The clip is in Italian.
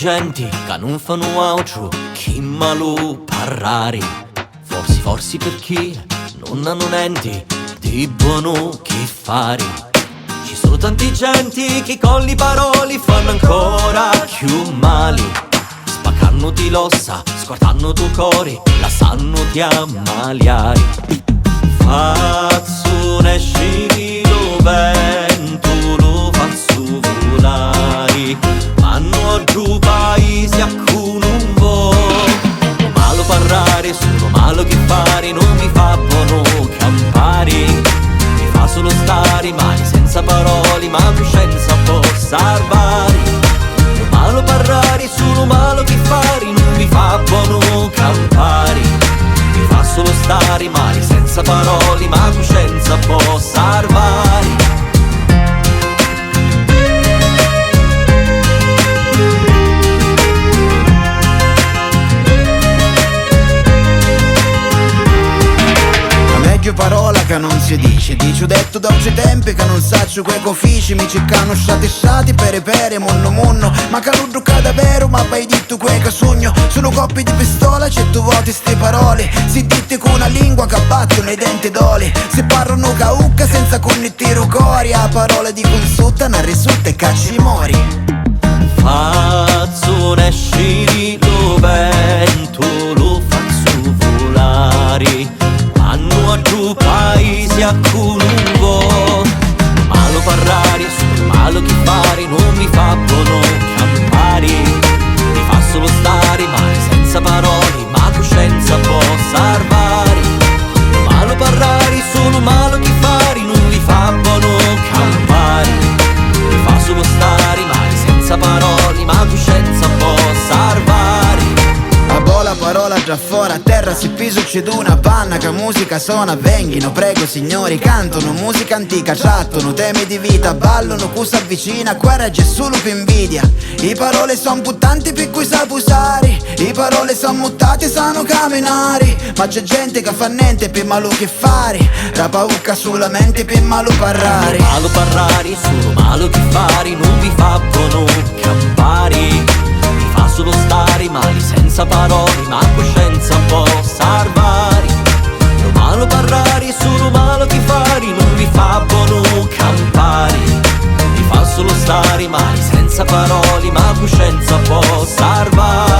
gente che non fanno altro che malo parlare. Forse perché non hanno niente di buono che fare. Ci sono tanti gente che con le parole fanno ancora più male. Spaccano ti l'ossa, scortano tu cuore, lasciano ti ammaliare. Fazzo esci lo vento, lo faccio volare, vanno giù paesi a cui non vo. Malo parlare, sono malo che fare, non mi fa buono campare. Mi fa solo stare male senza parole, ma coscienza può salvare. Malo parlare, sono malo che fare, non mi fa buono campare. Mi fa solo stare male senza parole, ma coscienza può salvare. Meglio parola che non si dice, dice detto da un tempi che non saccio quei cofici. Mi cercano sciati per monno, ma caludro cadavero, ma poi detto quei che sogno. Sono coppie di pistola, certo voti ste parole, si dite con una lingua che battono i denti d'oli. Se parlano caucca senza connettire cori, a parole di consulta non risulta e cacci mori. Faccio esci lo vento, lo faccio volare, vanno giù paesi a cui non vo. Malo parlare, sono malo che fare, non mi fa buono campare. Mi fa solo stare male senza parole, ma coscienza può salvare. Malo parlare, sono malo che fare, non mi fa buono campare. Mi fa solo stare male senza parole, ma coscienza può salvare. A bola parola già fuori a terra si piso c'è una panna che musica suona venghino, prego signori cantano musica antica, chattono temi di vita, ballano cu s'avvicina, guerra c'è solo per invidia. I parole son puttanti per cui sa usare, i parole son muttate sanno camminare, ma c'è gente che fa niente per malo che fare, la paucca solamente per malo parlare. Malo parlare, sono malo che fare, non vi fa buono campare. Fa solo stare male senza parole, ma coscienza può salvare. Lo malo parlare, solo malo che fare, non vi fa buono campare. Mi fa solo stare male senza parole, ma coscienza può salvare.